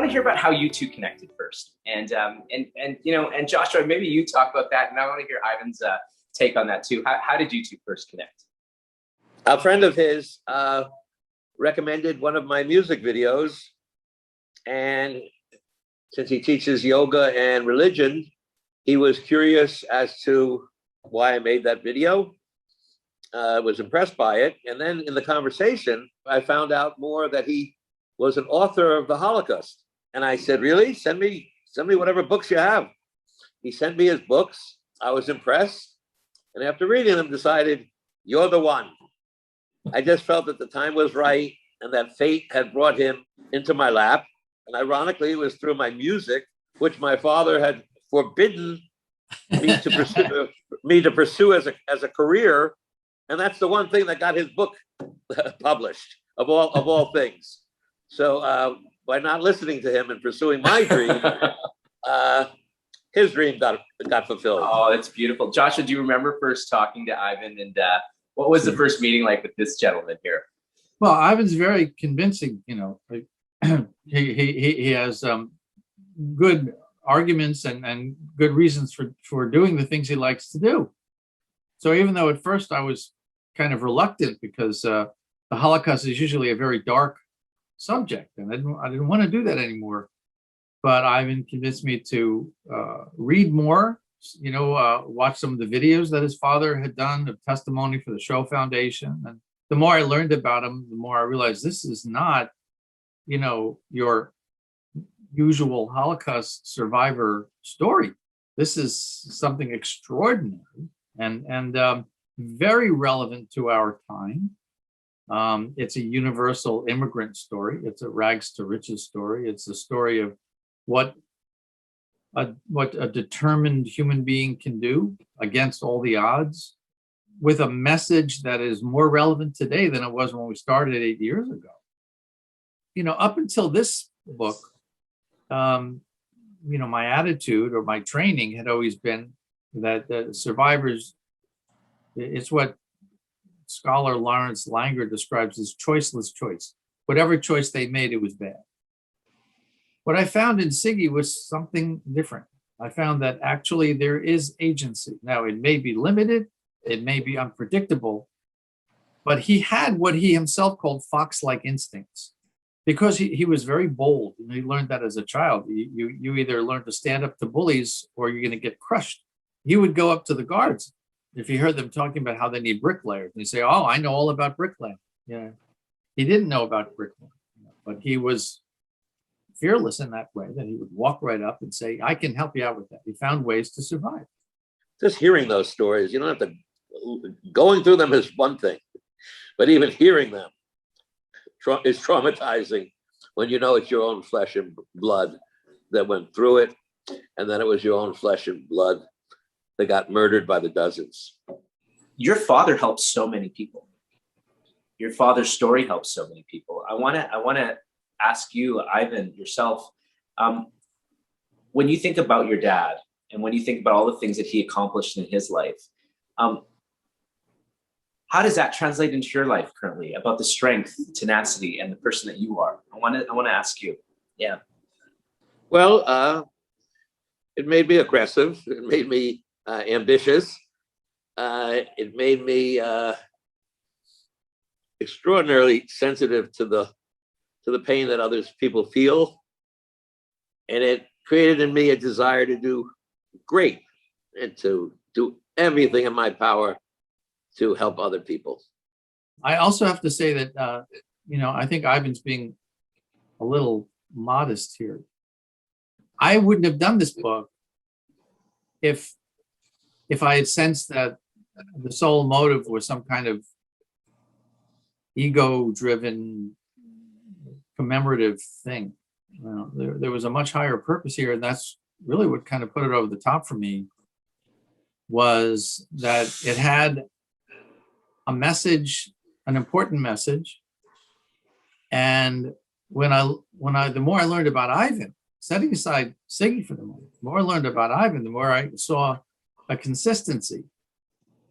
to hear about how you two connected first, and Joshua, maybe you talk about that, and I want to hear Ivan's take on that too. How did you two first connect? A friend of his recommended one of my music videos, and since he teaches yoga and religion, he was curious as to why I made that video. Was impressed by it, and then in the conversation, I found out more that he was an author of the Holocaust. And I said, really? Send me whatever books you have. He sent me his books. I was impressed. And after reading them, decided, you're the one. I just felt that the time was right and that fate had brought him into my lap. And ironically, it was through my music, which my father had forbidden me to pursue as a career. And that's the one thing that got his book published of all things. So by not listening to him and pursuing my dream, his dream got fulfilled. Oh, that's beautiful. Joshua, do you remember first talking to Ivan, and what was the first meeting like with this gentleman here? Well, Ivan's very convincing. He has good arguments and good reasons for doing the things he likes to do. So even though at first I was kind of reluctant, because the Holocaust is usually a very dark subject, and I didn't want to do that anymore. But Ivan convinced me to read more, watch some of the videos that his father had done of testimony for the Shoah Foundation. And the more I learned about him, the more I realized this is not, your usual Holocaust survivor story. This is something extraordinary and very relevant to our time. It's a universal immigrant story. It's a rags to riches story. It's a story of what a determined human being can do against all the odds, with a message that is more relevant today than it was when we started 8 years ago. Up until this book, my attitude or my training had always been that the survivors, it's what scholar Lawrence Langer describes as choiceless choice. Whatever choice they made, it was bad. What I found in Siggi was something different. I found that actually there is agency. Now, it may be limited, it may be unpredictable, but he had what he himself called fox-like instincts, because he was very bold. He learned that as a child. You either learn to stand up to bullies or you're going to get crushed. He would go up to the guards if he heard them talking about how they need bricklayers. And he'd say, oh, I know all about bricklaying. Yeah, he didn't know about bricklaying, but he was fearless in that way, that he would walk right up and say, I can help you out with that. He found ways to survive. Just hearing those stories, you don't have to, going through them is one thing, but even hearing them is traumatizing when you know it's your own flesh and blood that went through it, and then it was your own flesh and blood that got murdered by the dozens. Your father helped so many people. Your father's story helps so many people. I want to ask you, Ivan, yourself, when you think about your dad and when you think about all the things that he accomplished in his life, how does that translate into your life currently, about the strength, tenacity, and the person that you are? I want to ask you. Yeah. Well, it made me aggressive. It made me ambitious. It made me extraordinarily sensitive to the pain that others people feel. And it created in me a desire to do great and to do everything in my power to help other people. I also have to say that, I think Ivan's being a little modest here. I wouldn't have done this book if I had sensed that the sole motive was some kind of ego-driven commemorative thing. There was a much higher purpose here, and that's really what kind of put it over the top for me, was that it had a message, an important message. And the more I learned about Ivan, setting aside Siggi for the moment, the more I learned about Ivan, the more I saw a consistency,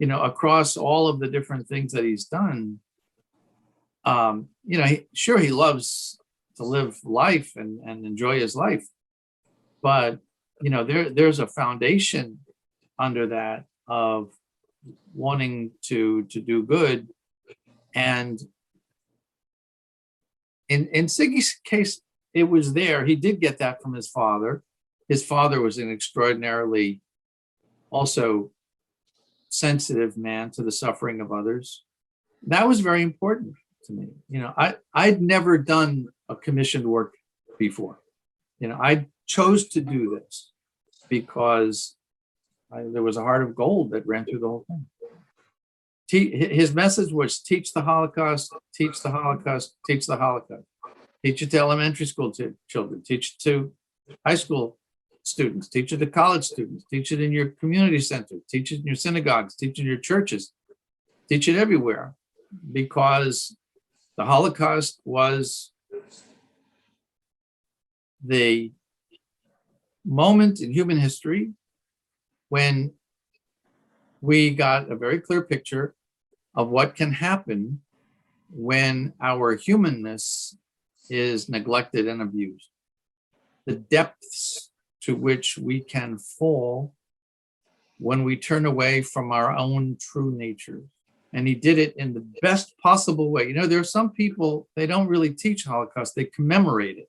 across all of the different things that he's done. He loves live life and enjoy his life. But, you know, there's a foundation under that of wanting to do good. And in Siggy's case, it was there. He did get that from his father. His father was an extraordinarily also sensitive man to the suffering of others. That was very important to me. You know, I'd never done a commissioned work before. You know, I chose to do this because there was a heart of gold that ran through the whole thing. His message was teach the Holocaust, teach the Holocaust, teach the Holocaust. Teach it to elementary school children, teach it to high school students, teach it to college students, teach it in your community center, teach it in your synagogues, teach it in your churches, teach it everywhere, because the Holocaust was the moment in human history when we got a very clear picture of what can happen when our humanness is neglected and abused. The depths to which we can fall when we turn away from our own true nature. And he did it in the best possible way. You know, there are some people, they don't really teach Holocaust, they commemorate it.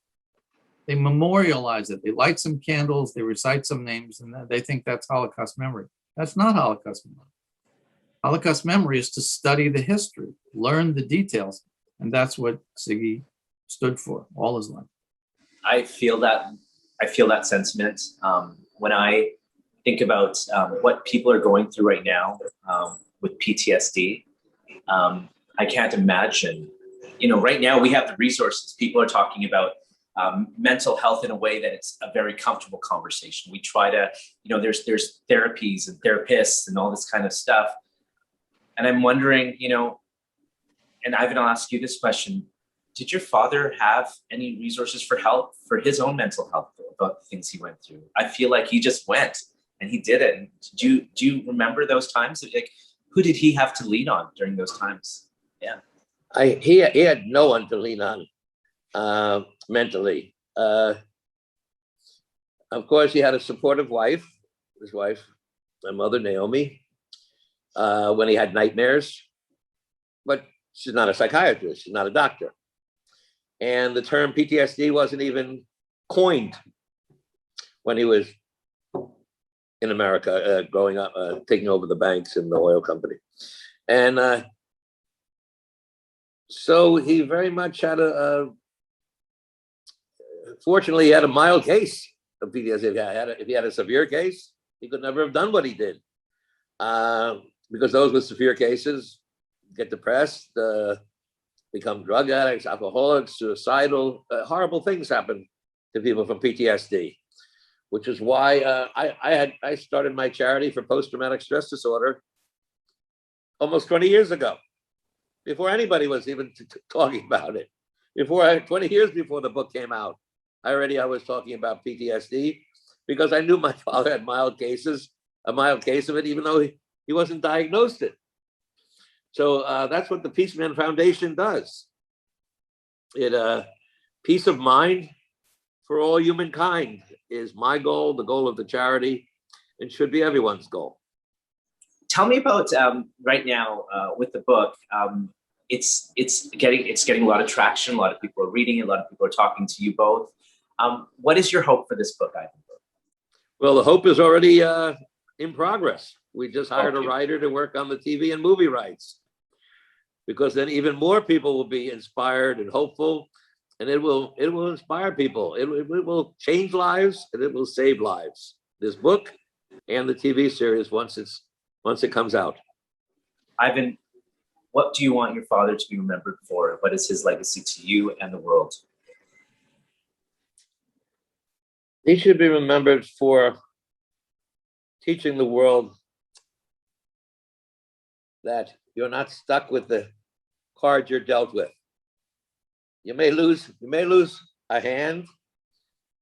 They memorialize it. They light some candles, they recite some names, and they think that's Holocaust memory. That's not Holocaust memory. Holocaust memory is to study the history, learn the details, and that's what Siggi stood for all his life. I feel that sentiment when I think about what people are going through right now with PTSD. I can't imagine, you know, right now we have the resources. People are talking about mental health in a way that it's a very comfortable conversation. We try to, you know, there's therapies and therapists and all this kind of stuff. And I'm wondering, you know, and Ivan, I'll ask you this question. Did your father have any resources for help for his own mental health about the things he went through? I feel like he just went and he did it. And do you remember those times? Like, who did he have to lean on during those times? Yeah. He had no one to lean on mentally. Of course, he had a supportive wife, his wife, my mother, Naomi, when he had nightmares. But she's not a psychiatrist, she's not a doctor. And the term PTSD wasn't even coined when he was in America, growing up, taking over the banks and the oil company. And so he very much had fortunately, he had a mild case of PTSD. If he had a severe case, he could never have done what he did. Because those with severe cases get depressed, become drug addicts, alcoholics, suicidal. Horrible things happen to people from PTSD, which is why I started my charity for post-traumatic stress disorder almost 20 years ago, before anybody was even talking about it. 20 years before the book came out, I was talking about PTSD because I knew my father had a mild case of it, even though he wasn't diagnosed it. So that's what the Peace Man Foundation does. It peace of mind for all humankind is my goal, the goal of the charity, and should be everyone's goal. Tell me about right now with the book. It's getting a lot of traction. A lot of people are reading it. A lot of people are talking to you both. What is your hope for this book, Ivan? Well, the hope is already in progress. We just hired a writer to work on the TV and movie rights, because then even more people will be inspired and hopeful, and it will inspire people. It will change lives and it will save lives. This book and the TV series once it comes out. Ivan, what do you want your father to be remembered for? What is his legacy to you and the world? He should be remembered for teaching the world that you're not stuck with the cards you're dealt with. You may lose a hand,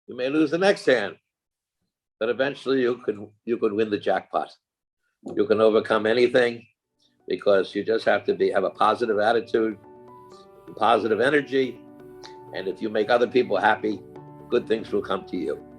you may lose the next hand, but eventually you could win the jackpot. You can overcome anything, because you just have to have a positive attitude, positive energy, And if you make other people happy, good things will come to you.